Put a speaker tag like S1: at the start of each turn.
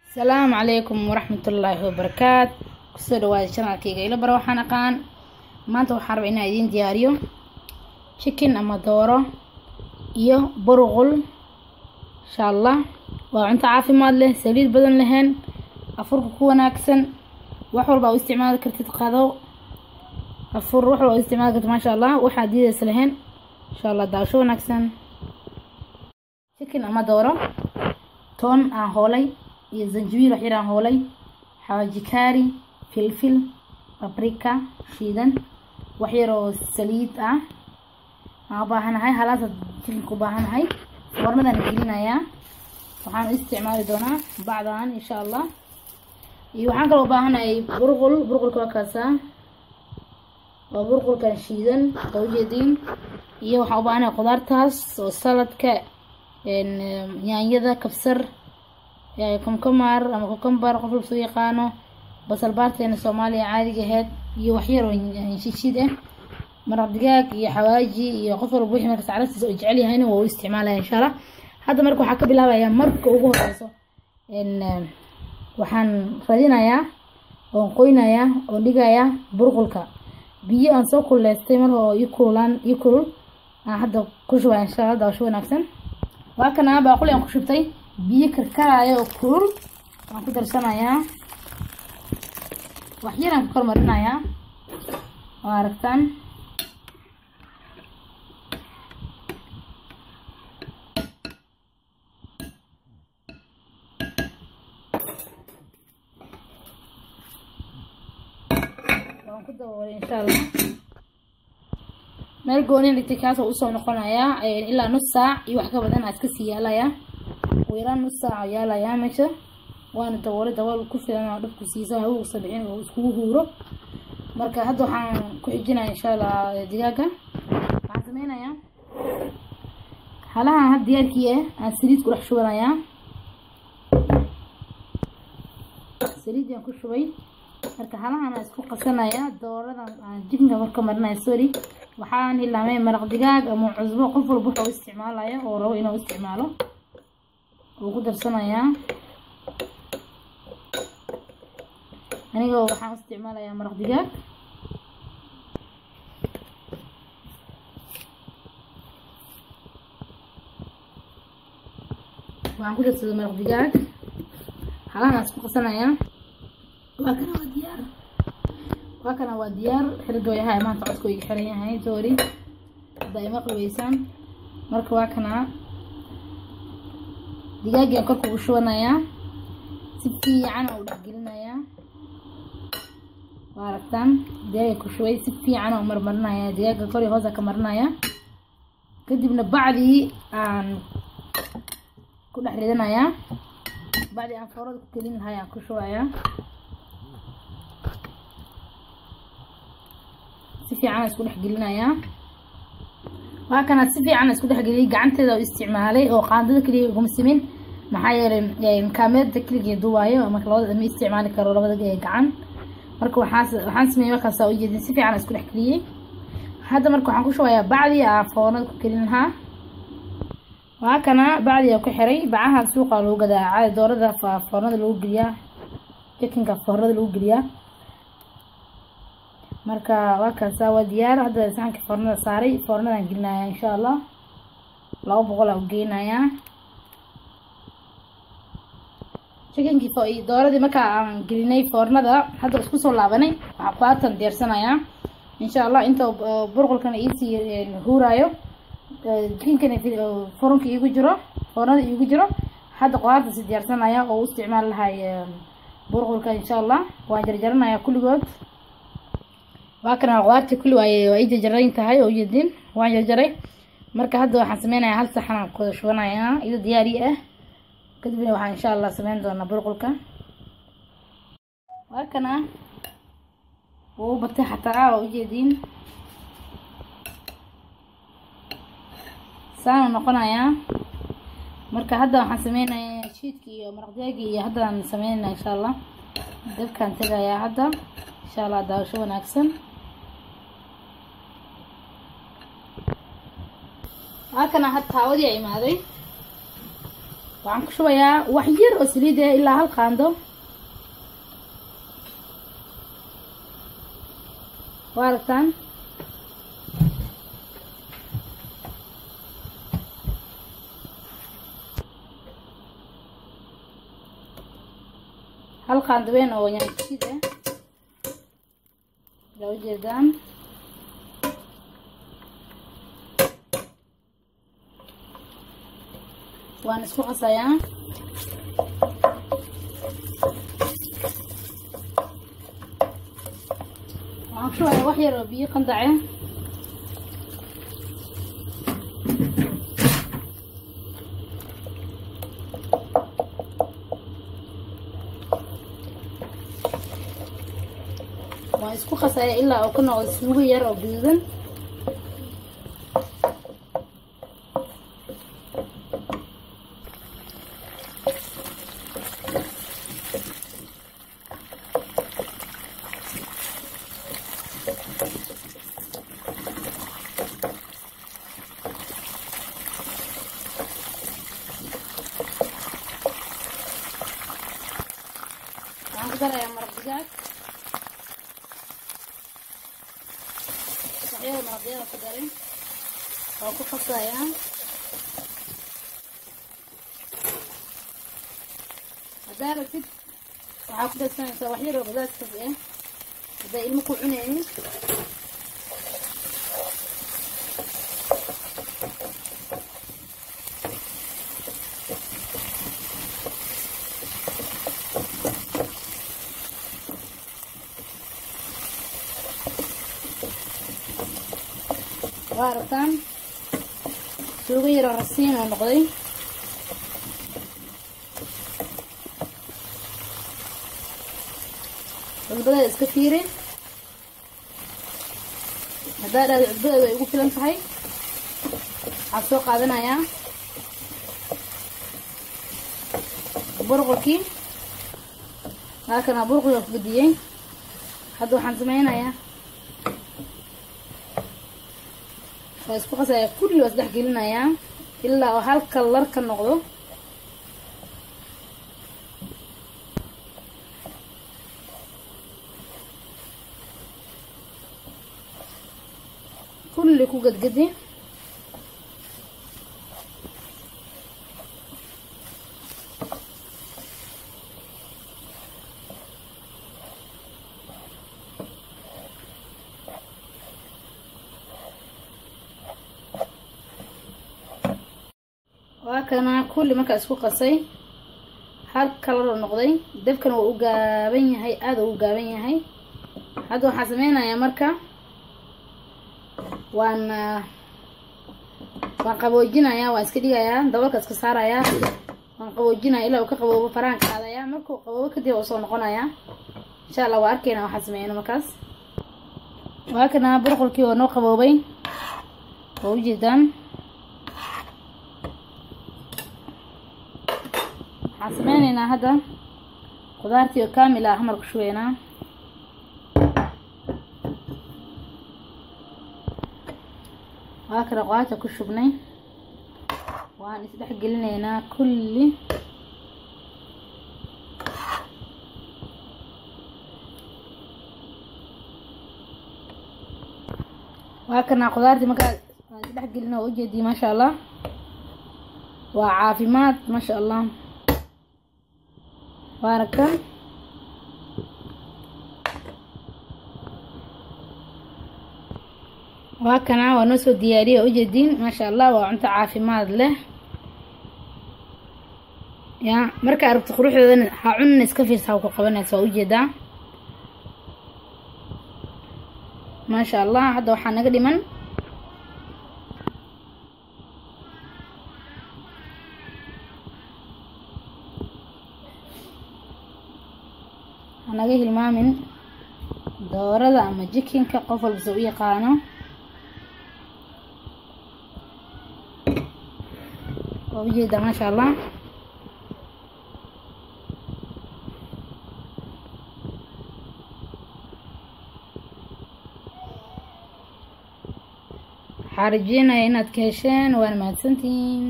S1: السلام عليكم ورحمة الله وبركاته. kusoo dhawaada channelkayga ila bar waxaan aqaan maanta waxaan rabaa inaan idin diyaariyo chicken ama dooro iyo burqul insha Allah. waa cunto caafimaad leh, saliid badan lahayn, afurka ku wanaagsan, wax walba u isticmaali kartid qado afur wax walba u isticmaali kartid ma sha Allah. waxa diidaysa lahayn insha Allah daasho wanaagsan. chicken ama dooro toon aan hoolay iyo zanjabiil wax yar aan hoolay, xawaaji kaari, فلفل بابريكا شيدان وحيرو سليد باهناهاي هلاas chicken ku baahanahay warmadan gelinaya waxaan isticmaali doonaa bacdan insha Allah. iyo waxaan kale u baahanahay burqulka kaasa oo burqulkan shiidan qowjeedin iyo waxaan u baahanahay qudaartaas oo saladka yaanyada kabsar kumkumar ama kukumbar qof walba soo yaqaano basal baarteena Soomaaliya caadiga ahayd iyo wax yar oo shiishid maraq digaag iyo xawaaji iyo qof walba wixii marka saartiisa oo jecel yahay waa u isticmaalaya insha Allah. hadda marka waxa ka bilaabayaa marka ugu horeyso waxaan radinayaa oo qoynayaa oo dhigayaa burqulka biyo aan soo kuleystay mar oo kulul hadda ku shubay insha Allah daasho wanaagsan. waa kana baaquli aan ku shubtay biyo karkaraya oo kulul waan ku darsanayaa waxyaraan ku kormarinayaa oo aragtaan waan ku daboolay insha Allah. meel gooni dhigtay kaas oo soo noqonaya ilaa nus saac iyo wax ka badan aad ka sii yaalaya weeraan nus saac yaalaya meesha waana dabool ku filan oo dhabku siiso hawo sabciin oo isku huuro. marka hadda waxaan ku xijinaa insha Allah digaaga waxaan sameeynaa halaha had diyaarkii aan saliid ku dhex shubanayaa saliid aan ku shubay. marka halahan aan isku qasanaya dooradan aan jiknka marka marnay sorry waxaan ilaamay maraq digaag ama cusbo qof walba wuxuu isticmaalaya oo rabo inuu isticmaalo oo ku darsanaya. aniga waxaan isticmaalayaa maraq digaag waxaan ku darsaday maraq digaag halahan isku qasanaya. waa kana waa diyaar xiriga way ahay maanta codku iga xiran yahay sorry dayma qabaysan. marka waa kana digaaga korka u shubanaya si fiican oo dhexgelinaya waaragtaan digaaga ku shubay si fiican oo marmarinaya digaaga kor iyo hoos ka marinaya kadibna bacdi aan ku dhex ridanaya bacdi aan foorada ku gelin lahay aan ku shubaya si fiican isku dhex gelinaya. waa kana si fiican isku dhex geliyay gacanteeda oo isticmaalay oo qaandada kaliya ugu simin maxaa yeelay kaamirada kaliya duwayo ama labada ma isticmaali karo labada gacan. marka waxaan sameeyay markaas oo jeedin si fiican isku dhex geliyay. hadda marka waxaan ku shubayaa bacdi aan foornada ku gelin lahaa. waa kana bacdi aan ku xiray bacaha suuqa lagu gadaa caadi doorada foornada lagu geliyaa chickenka foornada lagu geliyaa. marka waa kaas waa diyaar. hadda saxanka foornada saaray foornadan gelinaya insha Allah 200 aan geenaya chickenki dooradii marka aan gelinay foornada hadda isku soo laabanay waxa ku aatan diyaarsanaya insha Allah. inta burqulkan isi huurayo chickenkan foornka igu jiro foornada igu jiro hadda qudaarta si diyaarsanaya oo isticmaal lahay burqulka insha Allah. waan jarjaranaya kulligood waa kana qudaarta kulli way jarjaran tahay oo jeedin waan jarjaray. marka hadda waxaan sameynayaa hal saxan aan ku shubanayaa iyada diyaari kadibna waxaan insha Allah sameyn doonaa burqulka. waa kana oo batay xataa oo jeedin saan noqonaya. marka hadda waxaan sameynayaa shiidki iyo maraq digaag iyo hadda aan sameynaa insha Allah dabkaan tagaya hadda insha Allah daasho wanaagsan. waa kana hadda taawadi ay imaaday waxaan ku shubayaa wax yar oo saliid ah ilaa hal qaando waartan hal qaando weyn oo yaanyo shiid ah loo jeedaan waan isku qasayaa waxaan ku shubayaa wax yar oo biyo qandace waan isku qasayaa ilaa uu ka noqdo suugo yar oo guduudan waxaan ku darayaa maraq digaag waxyada maraqyada ku darin waa ku qasayaa haddaa rabtid waxaa ku darsanaysaa wax yar oo basaaskaas ah hadday ilmo ku cunaynin waartan suugo yar oo rasiin oo noqday cusbada iska fiiri haddaa dhahdo cusbada way ugu filan tahay waxaan soo qaadanayaa burqolkii halkana burqol ku gudiyay hadda waxaan sameynayaa waa isku qasayaa kulli waa isdhex gelinayaa ilaa oo hal kalar ka noqdo kulli ku gadgadi kana kulli marka isku qasay hal kalar noqday dabkana waa u gaaban yahay aad u gaaban yahay hadda waxaan sameynayaa marka waan qaboojinayaa waan iska dhigayaa dabalka iska saarayaa waan qaboojinayaa ilaa uu ka qaboobo faraan qaadaya markuu qaboobo kadib uu soo noqonayaa insha Allah waa arkeena waxaan sameeyno markaas waa kana burqolkii oo noo qaboobay oo u jeedaan حسميننا هذا خضارتي كاملة أحمر كشوينا هاك رقعات كشبني وهنسبح قلنا كل وهكذا خضارتي مكان نسبح قلنا وجدي ما شاء الله وعافيمات ما شاء الله بارك وهكذا ونسو دياريه وجدين ما شاء الله وعنت عافيمات له يا مركا عرفت خروحدن ها cun iska fiirsaa ku qabanaysa ujeeda ما شاء الله hadda waxa naga dhiman anaga hilmaamin doorada ama jikinka qof walba soo yaqaano ujeeda ما شاء الله حارجينا inaad ka hesheen waan mahadsantiin